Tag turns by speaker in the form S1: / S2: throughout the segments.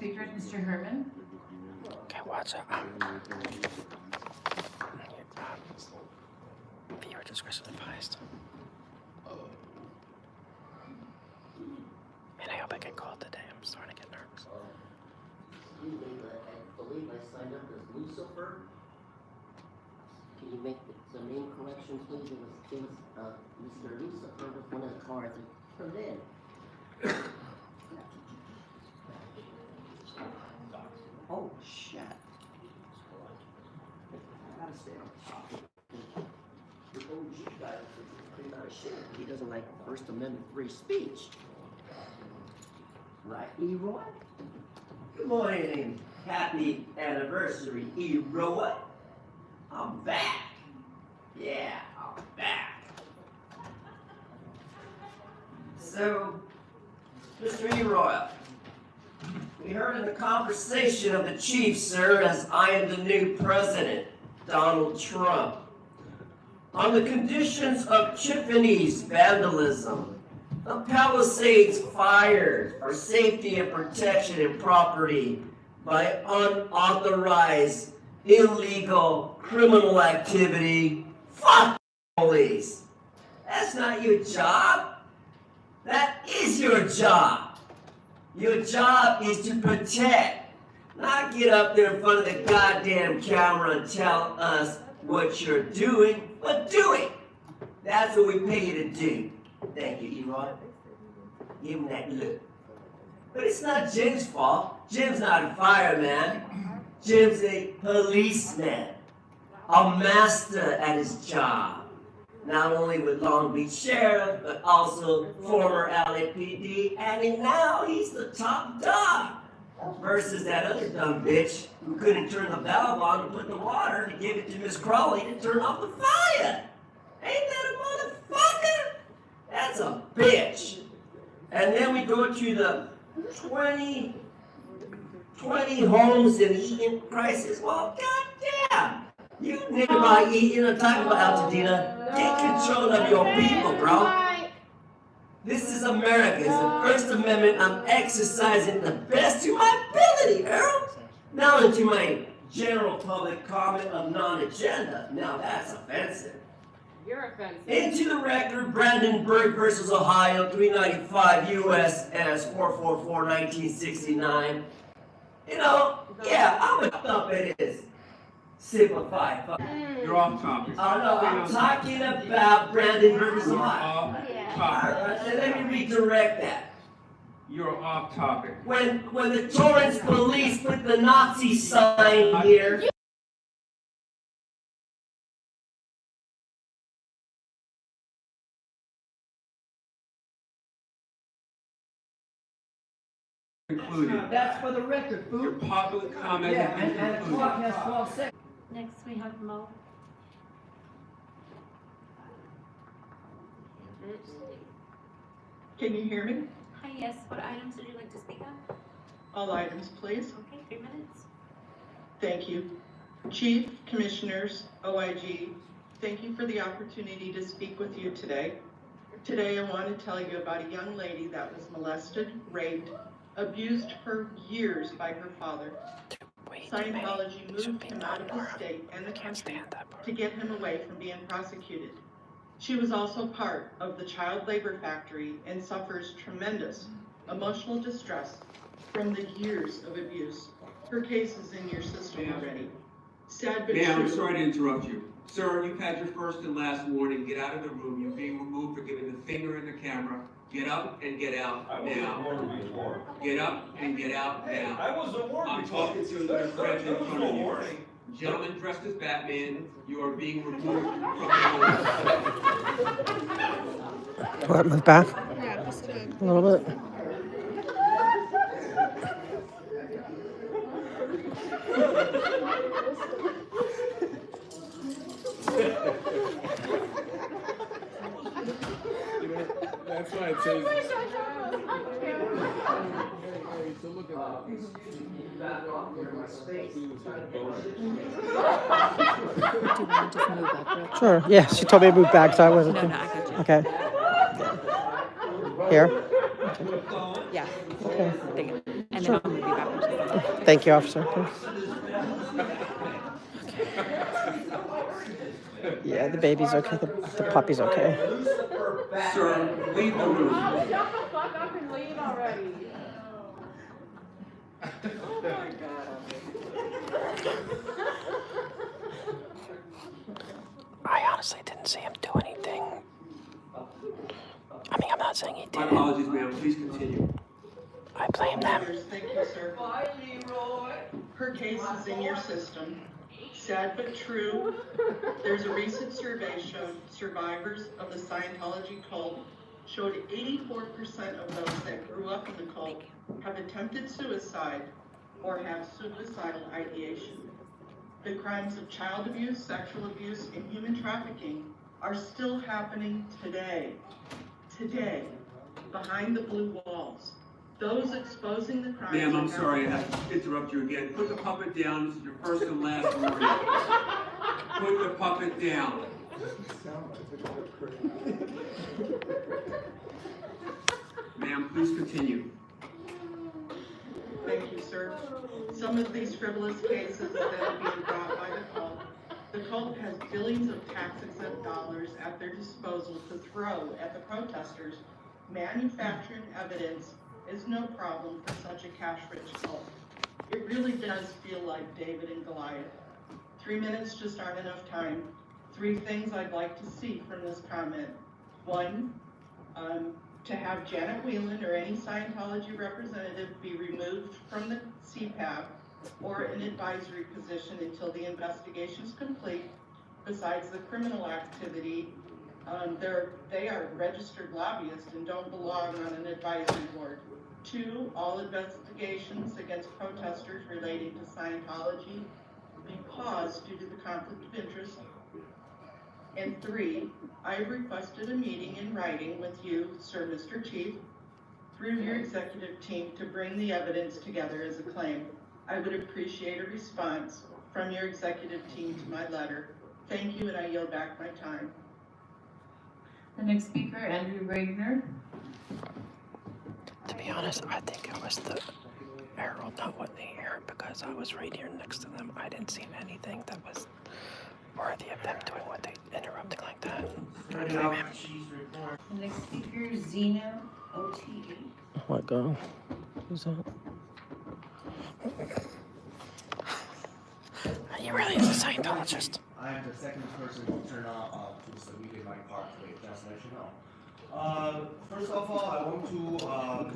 S1: speaker is Mr. Herman.
S2: Okay, watch it. Viewer discretion advised. Man, I hope I get called today. I'm starting to get nervous.
S3: Excuse me, but I believe I signed up as Lucifer. Can you make some name correction, please? It was Mr. Lucifer was one of the cards that turned in. Oh, shit. I gotta stay on top. The OG guy is pretty out of shit. He doesn't like First Amendment free speech. Right, Eroy? Good morning. Happy anniversary, Eroy. I'm back. Yeah, I'm back. So, Mr. Eroy, we heard in the conversation of the chief, sir, as I am the new president, Donald Trump, on the conditions of chimneys vandalism, the Palisades fired for safety and protection and property by unauthorized, illegal, criminal activity. Fuck police. That's not your job. That is your job. Your job is to protect, not get up there in front of the goddamn camera and tell us what you're doing, but do it. That's what we pay you to do. Thank you, Eroy. Give him that look. But it's not Jim's fault. Jim's not a fireman. Jim's a policeman. A master at his job. Not only with Long Beach Sheriff, but also former LAPD, and now he's the top dog. Versus that other dumb bitch who couldn't turn the valve on to put the water to give it to Miss Crawley to turn off the fire. Ain't that a motherfucker? That's a bitch. And then we go to the 20 homes in Eaton crisis. Well, goddamn. You nigga by Eaton, I'm talking about Altadena. Take control of your people, bro. This is America. It's the First Amendment. I'm exercising the best to my ability, Earl. Now into my general public comment of non-agenda. Now that's offensive.
S4: You're offensive.
S3: Into the record, Brandenburg versus Ohio, 395 U.S. as 444, 1969. You know, yeah, I'm a thump it is. Simplified.
S5: You're off topic.
S3: Oh no, I'm talking about Brandenburg versus
S5: You're
S3: Ohio.
S5: off
S3: Alright,
S5: topic.
S3: let me redirect that.
S5: You're off topic.
S3: When the Torrance police put the Nazi sign here,
S5: Concluded.
S3: that's for the record,
S5: Your
S3: fool.
S5: public comment
S3: Yeah,
S5: has been
S3: and the
S5: concluded.
S3: clock has 12 seconds.
S1: Next, we have Mo.
S6: Can you hear me?
S1: Hi, yes. What items would you like to speak on?
S6: All items, please.
S1: Okay, 3 minutes.
S6: Thank you. Chief, Commissioners, OIG, thank you for the opportunity to speak with you today. Today I want to tell you about a young lady that was molested, raped, abused for years by her father. Scientology moved him out of the state and the country to get him away from being prosecuted. She was also part of the child labor factory and suffers tremendous emotional distress from the years of abuse. Her case is in your system already. Sad but
S5: Ma'am, I'm
S6: true.
S5: sorry to interrupt you. Sir, you've had your first and last warning. Get out of the room. You're being removed for giving the finger in the camera. Get up and get out now. Get up and get out now.
S7: I wasn't warned
S5: I'm
S7: before.
S5: talking to your friend in
S7: There was
S5: front
S7: no
S5: of you.
S7: warning.
S5: Gentleman dressed as Batman, you are being removed from the room.
S2: What, move back? Yeah, just a little bit.
S7: That's why it says. So look at that.
S2: Sure. Yeah, she told me to move back, so I wasn't.
S4: No, I got you.
S2: Okay. Here.
S4: Yeah.
S2: Okay.
S4: And then I'll move you backwards.
S2: Thank you, officer. Yeah, the baby's okay. The puppy's okay.
S5: Sir, leave the room.
S4: Shut the fuck up and leave already. Oh my god.
S2: I honestly didn't see him do anything. I mean, I'm not saying he
S5: My
S2: did.
S5: apologies, ma'am. Please continue.
S2: I blame them.
S6: Thank you, sir. Her case is in your system. Sad but true. There's a recent survey showed survivors of the Scientology cult showed 84% of those that grew up in the cult have attempted suicide or have suicidal ideation. The crimes of child abuse, sexual abuse, and human trafficking are still happening today, behind the blue walls. Those exposing the crimes.
S5: Ma'am, I'm sorry, I have to interrupt you again. Put the puppet down. This is your first and last warning. Put the puppet down. Ma'am, please continue.
S6: Thank you, sir. Some of these frivolous cases that are being brought by the cult has billions of tax-exempt dollars at their disposal to throw at the protesters. Manufacturing evidence is no problem for such a cash-rich cult. It really does feel like David and Goliath. 3 minutes just aren't enough time. 3 things I'd like to see from this comment. 1, to have Janet Whelan or any Scientology representative be removed from the CPAP or an advisory position until the investigation is complete. Besides the criminal activity, they are registered lobbyists and don't belong on an advisory board. 2, all investigations against protesters relating to Scientology be paused due to the conflict of interest. And 3, I have requested a meeting in writing with you, Sir Mr. Chief, through your executive team to bring the evidence together as a claim. I would appreciate a response from your executive team to my letter. Thank you, and I yield back my time.
S1: The next speaker, Andrew Regner.
S2: To be honest, I think it was the arrow, not what they hear, because I was right here next to them. I didn't see anything that was worthy of them doing what they interrupting like that. I blame him.
S1: The next speaker, Zena OTA.
S2: Oh my god. Who's that? He really is a Scientologist.
S8: I am the second person to turn on to submit my part today, just to let you know. First of all, I want to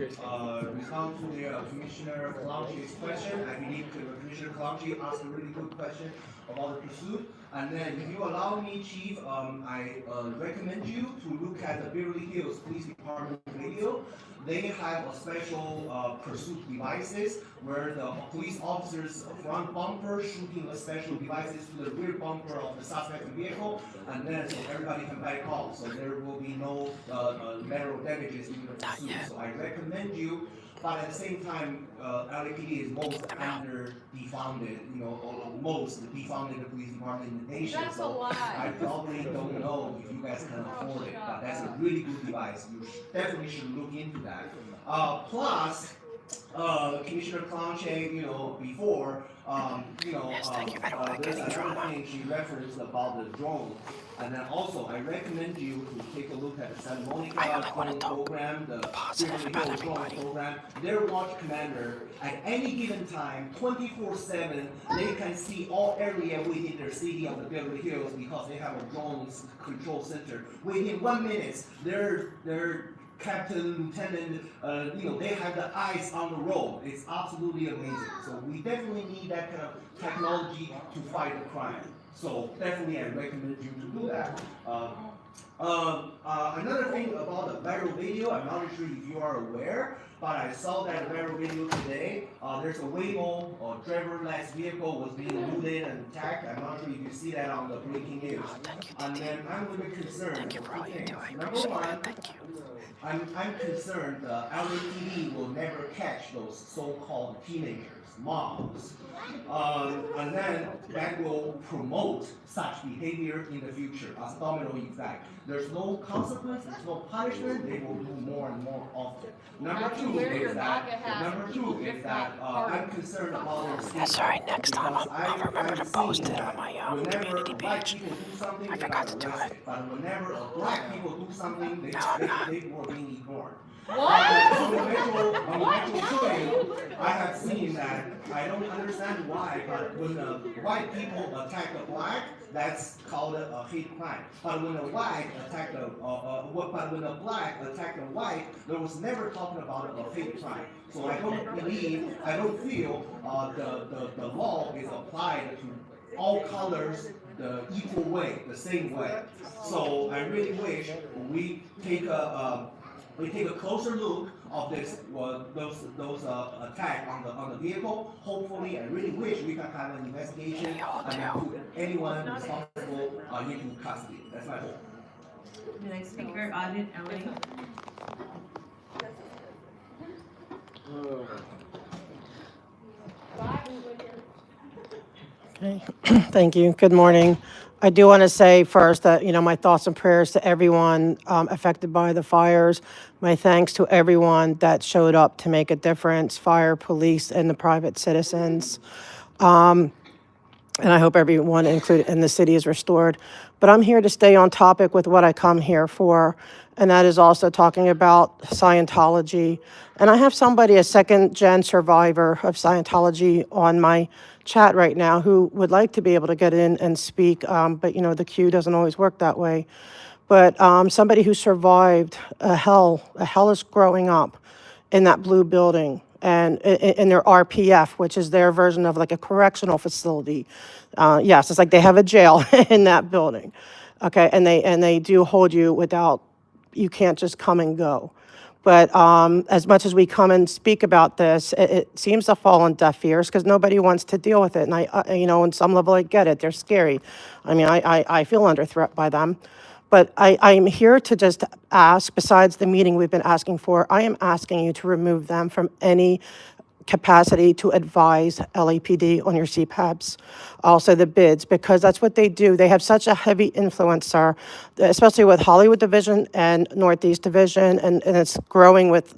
S8: respond to the Commissioner Kalanji's question. I believe Commissioner Kalanji asked a really good question about the pursuit. And then, if you allow me, Chief, I recommend you to look at the Beverly Hills Police Department video. They have a special pursuit devices where the police officers front bumper shooting a special devices to the rear bumper of the suspect vehicle, and then so everybody can back off. So there will be no lateral damages in the pursuit. So I recommend you. But at the same time, LAPD is most under-defunded, most defunded police department in the nation.
S4: That's
S8: so
S4: a lie.
S8: I probably don't know if you guys can afford it, but that's a really good device. You definitely should look into that. Plus, Commissioner Kalanji, before,
S2: Yes, thank you. I don't like
S8: there's
S2: any
S8: another
S2: drama.
S8: thing she referenced about the drone. And then also, I recommend you to take a look at the Santa Monica
S2: I only want to
S8: drone
S2: talk
S8: program, the
S2: positive
S8: Beverly
S2: about
S8: Hills drone
S2: everybody.
S8: program. Their watch commander, at any given time, 24/7, they can see all area within their city of the Beverly Hills because they have a drone control center. Within 1 minute, their captain, lieutenant, they have the eyes on the road. It's absolutely amazing. So we definitely need that kind of technology to fight the crime. So definitely I recommend you to do that. Another thing about the viral video, I'm not sure if you are aware, but I saw that viral video today. There's a Waymo or driverless vehicle was being looted and attacked. I'm not sure if you see that on the breaking news.
S2: Thank you,
S8: And
S2: Titi.
S8: then I'm a little bit concerned.
S2: Thank you for all you do. I
S8: Number
S2: appreciate
S8: one,
S2: it. Thank you.
S8: I'm concerned the LAPD will never catch those so-called teenagers, mobs. And then that will promote such behavior in the future as a domino effect. There's no consequence, there's no punishment, they will do more and more often. Number two is that I'm concerned about their
S2: That's all right. Next time I'll remember to post it on my
S8: whenever
S2: community
S8: black
S2: page.
S8: people do something,
S2: I
S8: they
S2: forgot
S8: got
S2: to do
S8: arrested.
S2: it.
S8: But whenever black people do something, they were being ignored.
S4: What?
S8: On the metro train, I have seen that. I don't understand why, but when the white people attack the black, that's called a hate crime. But when the white attack but when the black attack the white, there was never talking about a hate crime. So I don't feel the law is applied to all colors the equal way, the same way. So I really wish we take a closer look of this, those attack on the vehicle. Hopefully, I really wish we can have an investigation and put anyone responsible into custody. That's my hope.
S1: The next speaker, Audit Ellie.
S9: Okay, thank you. Good morning. I do want to say first that, my thoughts and prayers to everyone affected by the fires. My thanks to everyone that showed up to make a difference, fire, police, and the private citizens. And I hope everyone included in the city is restored. But I'm here to stay on topic with what I come here for, and that is also talking about Scientology. And I have somebody, a second-gen survivor of Scientology, on my chat right now who would like to be able to get in and speak, but the queue doesn't always work that way. But somebody who survived a hellish growing up in that blue building, and in their RPF, which is their version of like a correctional facility. Yes, it's like they have a jail in that building. Okay, and they do hold you without, you can't just come and go. But as much as we come and speak about this, it seems to fall on deaf ears because nobody wants to deal with it. And I on some level, I get it. They're scary. I mean, I feel under threat by them. But I'm here to just ask, besides the meeting we've been asking for, I am asking you to remove them from any capacity to advise LAPD on your CPAPs, also the bids, because that's what they do. They have such a heavy influence, sir, especially with Hollywood Division and Northeast Division, and it's growing with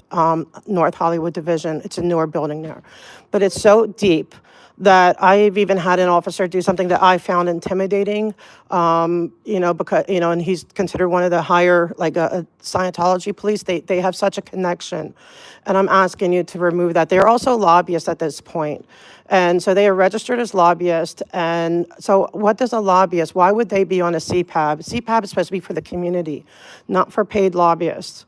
S9: North Hollywood Division. It's a newer building there. But it's so deep that I've even had an officer do something that I found intimidating, because, and he's considered one of the higher, like a Scientology police. They have such a connection. And I'm asking you to remove that. They're also lobbyists at this point. And so they are registered as lobbyists. And so what does a lobbyist, why would they be on a CPAB? CPAB is supposed to be for the community, not for paid lobbyists.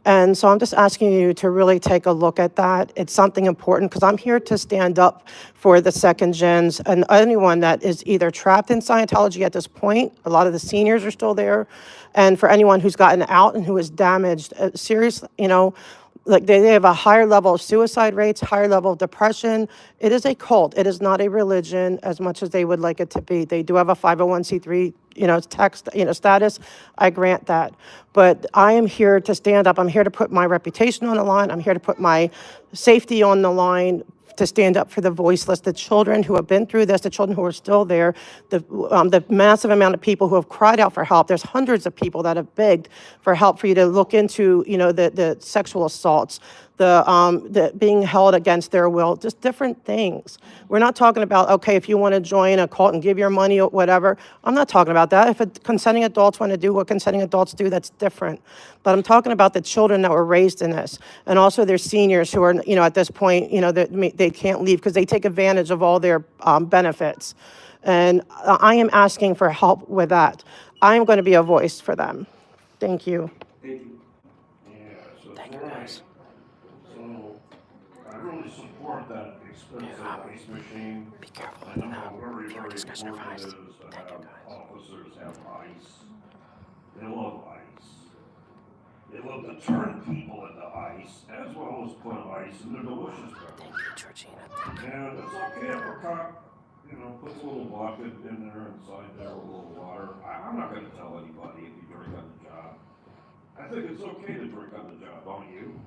S9: And so I'm just asking you to really take a look at that. It's something important because I'm here to stand up for the second gens and anyone that is either trapped in Scientology at this point. A lot of the seniors are still there. And for anyone who's gotten out and who is damaged, seriously, like they have a higher level of suicide rates, higher level of depression. It is a cult. It is not a religion as much as they would like it to be. They do have a 501c3, status. I grant that. But I am here to stand up. I'm here to put my reputation on the line. I'm here to put my safety on the line, to stand up for the voiceless, the children who have been through this, the children who are still there, the massive amount of people who have cried out for help. There's hundreds of people that have begged for help for you to look into, the sexual assaults, the being held against their will, just different things. We're not talking about, okay, if you want to join a cult and give your money or whatever. I'm not talking about that. If consenting adults want to do what consenting adults do, that's different. But I'm talking about the children that were raised in this, and also their seniors who are, at this point, they can't leave because they take advantage of all their benefits. And I am asking for help with that. I am going to be a voice for them. Thank you.
S5: Thank you.
S2: Thank you, guys.
S10: So I really support that expensive ice machine.
S2: Be careful
S10: I know how
S2: with
S10: very,
S2: viewer
S10: very
S2: discussion
S10: important it is
S2: advised.
S10: to
S2: Thank you,
S10: have
S2: guys.
S10: officers have ice. They love ice. They love to turn people into ice, as well as put ice in their delicious
S2: Thank
S10: beverages.
S2: you, Georgina.
S10: And it's okay if a cop, puts a little bucket in there inside there with a little water. I'm not gonna tell anybody if you drink on the job. I think it's okay to drink on the job, don't you?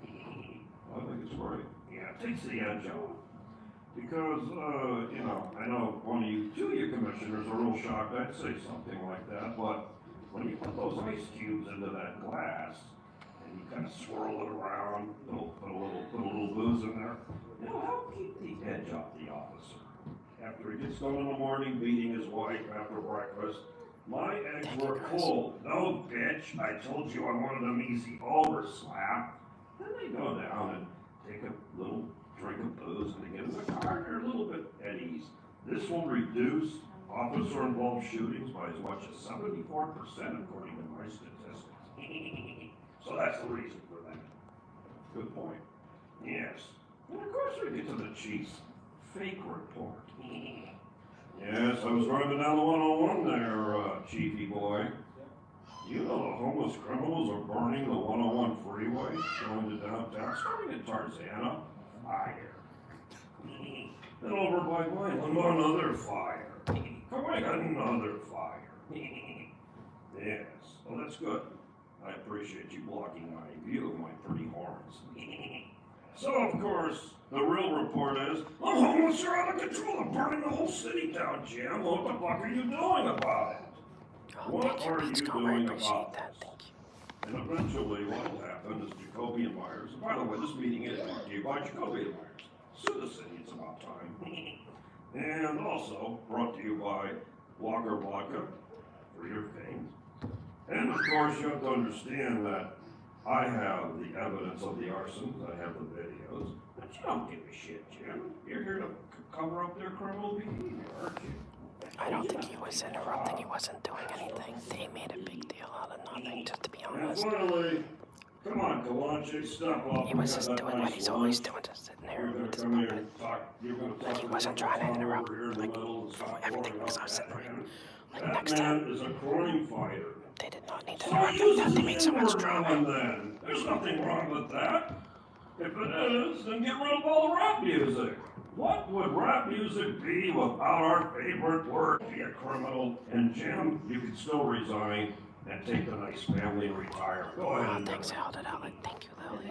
S10: I think it's great. Yeah, it takes the edge off. Because, you know, I know two of you commissioners are real shocked I'd say something like that, but when you put those ice cubes into that glass, and you kind of swirl it around, put a little booze in there, it'll help keep the edge off the officer. After he gets done in the morning beating his wife after breakfast, my eggs were cold. No, bitch, I told you I wanted them easy over, slap. Then they go down and take a little drink of booze and they get in the car and they're a little bit at ease. This will reduce officer-involved shootings by as much as 74% according to my statistics. So that's the reason for that. Good point. Yes. And of course we get to the chief's fake report. Yes, I was driving down the 101 there, Chiefy boy. You know the homeless criminals are burning the 101 freeway going to downtown, starting at Tarzana. Fire. Then over by Vineland, another fire. Come on, another fire. Yes, well that's good. I appreciate you blocking my view of my pretty horns. So of course, the real report is, the homeless are out of control. They're burning the whole city down, Jim. What the fuck are you doing about it? What are you doing about
S2: that.
S10: this?
S2: Thank you.
S10: And eventually what will happen is Jacoby and Myers, and by the way, this meeting is brought to you by Jacoby and Myers. Sue the city, it's about time. And also brought to you by Walker Vodka for your veins. And of course you have to understand that I have the evidence of the arsons, I have the videos, but you don't give a shit, Jim. You're here to cover up their criminal behavior, aren't you?
S2: I don't think he was interrupting. He wasn't doing anything. They made a big deal out of nothing, just to be honest.
S10: And finally, come on, Kalanchik, step up.
S2: He was just doing what he's always doing, just sitting there with his puppet. Like he wasn't trying to interrupt, like, everything because I was sitting right next to him.
S10: That man is a crime fighter.
S2: They did not need to
S10: So
S2: interrupt
S10: use
S2: like that. They
S10: his
S2: made so much
S10: humor now
S2: drama.
S10: and then. There's nothing wrong with that. If it is, then get rid of all the rap music. What would rap music be without our favorite word? Be a criminal. And Jim, you can still resign and take the nice family and retire. Go ahead.
S2: Thanks, I held it out. Like, thank you, Lily.